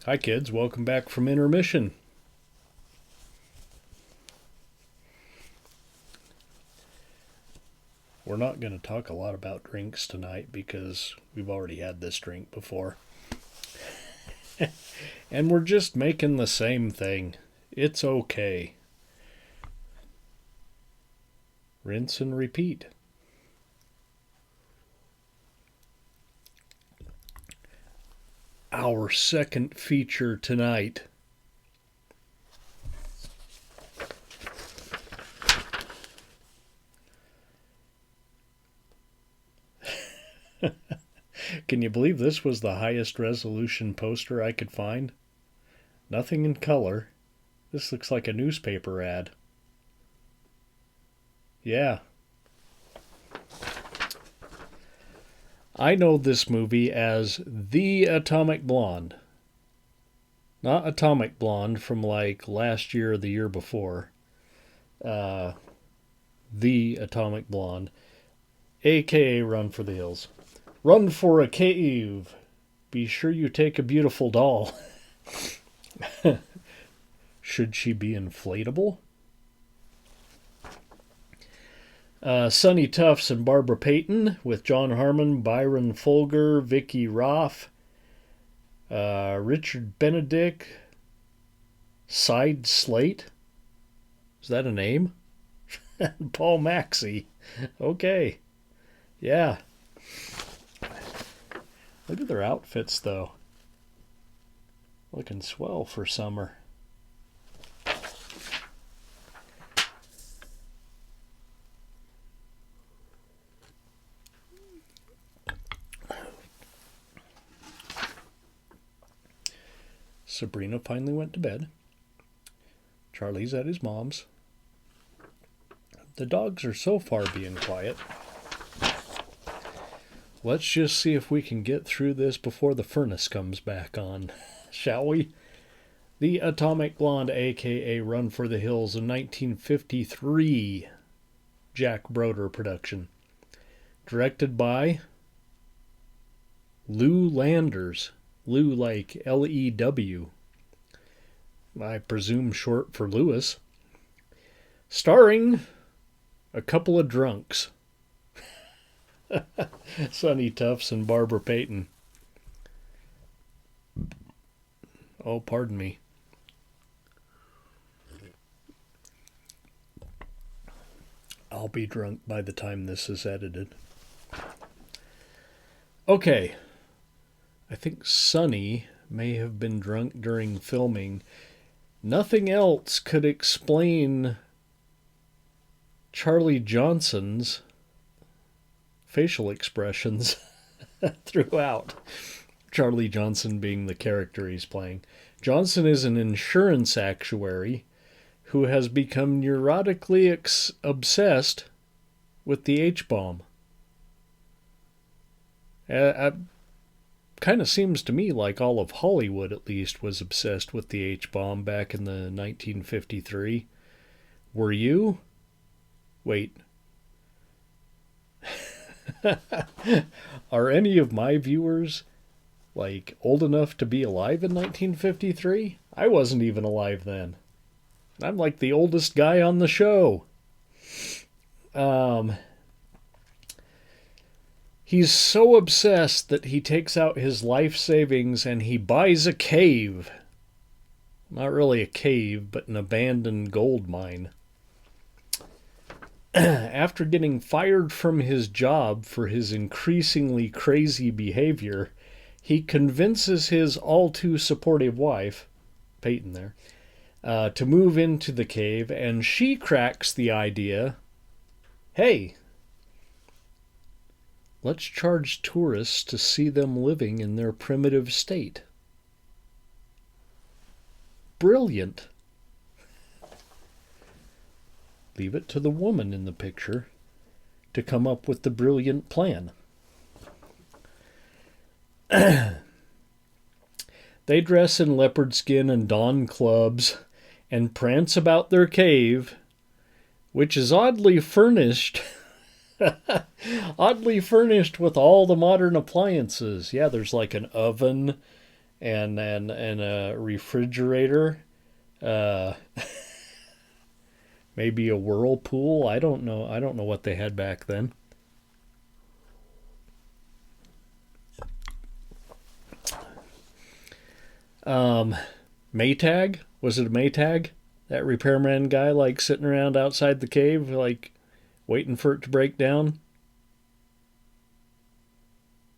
Hi kids, welcome back from Intermission. We're not going to talk a lot about drinks tonight because we've already had this drink before. And we're just making the same thing. It's okay. Rinse and repeat. Our second feature tonight. Can you believe this was the highest resolution poster I could find? Nothing in color. This looks like a newspaper ad. Yeah. I know this movie as The Atomic Blonde. Not Atomic Blonde from like last year or the year before. The Atomic Blonde. a.k.a. Run for the Hills. Run for a cave. Be sure you take a beautiful doll. Should she be inflatable? Sonny Tufts and Barbara Payton with John Harmon, Byron Folger, Vicky Roth, Richard Benedict, Side Slate. Is that a name? Paul Maxey. Okay. Yeah. Look at their outfits, though. Looking swell for summer. Sabrina finally went to bed. Charlie's at his mom's. The dogs are so far being quiet. Let's just see if we can get through this before the furnace comes back on, shall we? The Atomic Blonde, a.k.a. Run for the Hills, a 1953 Jack Broder production. Directed by Lew Landers. Lew like L-E-W. I presume short for Lewis. Starring a couple of drunks. Sonny Tufts and Barbara Payton. Oh, pardon me. I'll be drunk by the time this is edited. Okay. I think Sonny may have been drunk during filming. Nothing else could explain Charlie Johnson's facial expressions throughout. Charlie Johnson being the character he's playing. Johnson is an insurance actuary who has become neurotically obsessed with the H-bomb. Kind of seems to me like all of Hollywood, at least, was obsessed with the H-bomb back in the 1953. Were you? Wait. Are any of my viewers, like, old enough to be alive in 1953? I wasn't even alive then. I'm like the oldest guy on the show. He's so obsessed that he takes out his life savings and he buys a cave. Not really a cave, but an abandoned gold mine. After getting fired from his job for his increasingly crazy behavior, he convinces his all-too-supportive wife, Peyton there, to move into the cave, and she cracks the idea, hey, let's charge tourists to see them living in their primitive state. Brilliant. Leave it to the woman in the picture to come up with the brilliant plan. They dress in leopard skin and don clubs and prance about their cave, which is oddly furnished. Oddly furnished with all the modern appliances. Yeah, there's like an oven and a refrigerator. Uh, maybe a whirlpool. I don't know. I don't know what they had back then. Maytag? Was it a Maytag? That repairman guy, like sitting around outside the cave, like waiting for it to break down?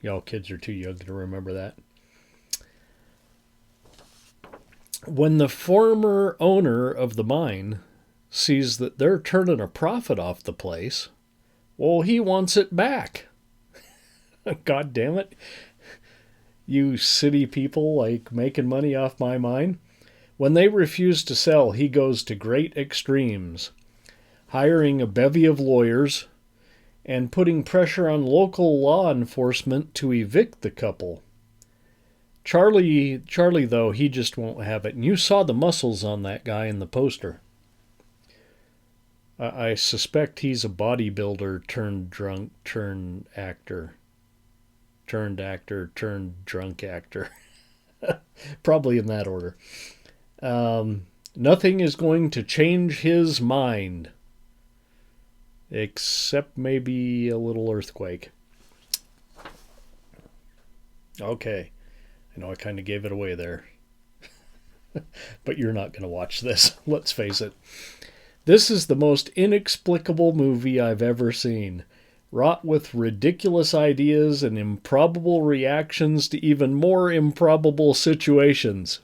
Y'all kids are too young to remember that. When the former owner of the mine sees that they're turning a profit off the place, well, he wants it back. God damn it. You city people like making money off my mine. When they refuse to sell, he goes to great extremes, hiring a bevy of lawyers and putting pressure on local law enforcement to evict the couple. Charlie, though, he just won't have it. And you saw the muscles on that guy in the poster. I suspect he's a bodybuilder turned drunk turned actor. Turned actor turned drunk actor. Probably in that order. Nothing is going to change his mind. Except maybe a little earthquake. Okay. I know I kind of gave it away there. But you're not going to watch this. Let's face it. This is the most inexplicable movie I've ever seen. Wrought with ridiculous ideas and improbable reactions to even more improbable situations.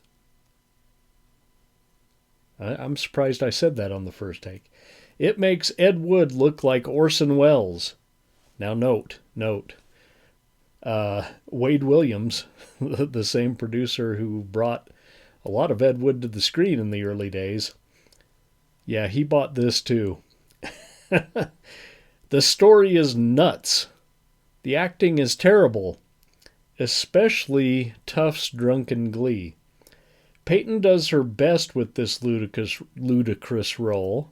I'm surprised I said that on the first take. It makes Ed Wood look like Orson Welles. Now note. Wade Williams, the same producer who brought a lot of Ed Wood to the screen in the early days. Yeah, he bought this too. The story is nuts. The acting is terrible, especially Tuff's drunken glee. Peyton does her best with this ludicrous role,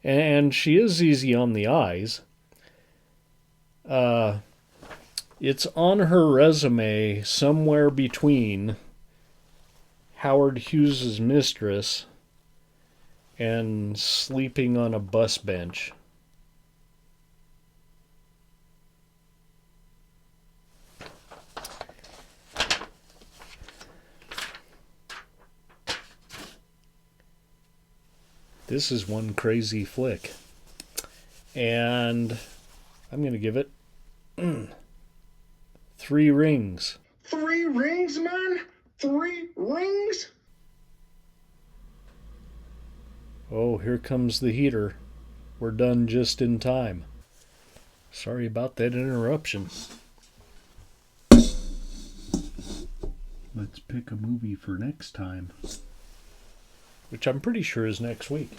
and she is easy on the eyes. It's on her resume somewhere between Howard Hughes' Mistress and Sleeping on a Bus Bench. This is one crazy flick. And I'm going to give it 3 rings. 3 rings, man? 3 rings? Oh, here comes the heater. We're done just in time. Sorry about that interruption. Let's pick a movie for next time. Which I'm pretty sure is next week.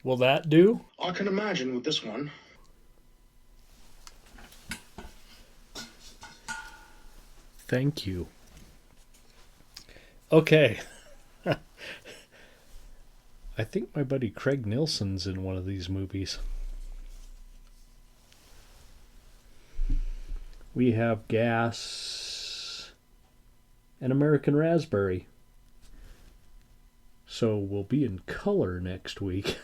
Will that do? I can imagine with this one. Thank you. Okay. I think my buddy Craig Nilsson's in one of these movies. We have Gas and American Raspberry. So we'll be in color next week.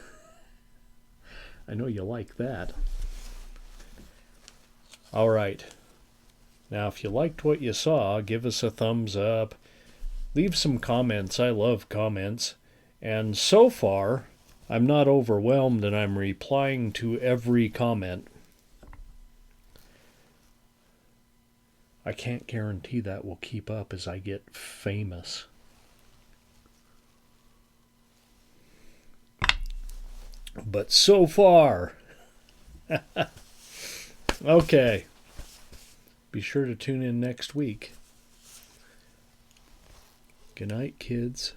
I know you like that. All right. Now, if you liked what you saw, give us a thumbs up. Leave some comments. I love comments. And so far, I'm not overwhelmed and I'm replying to every comment. I can't guarantee that will keep up as I get famous. But so far. Okay. Be sure to tune in next week. Good night, kids.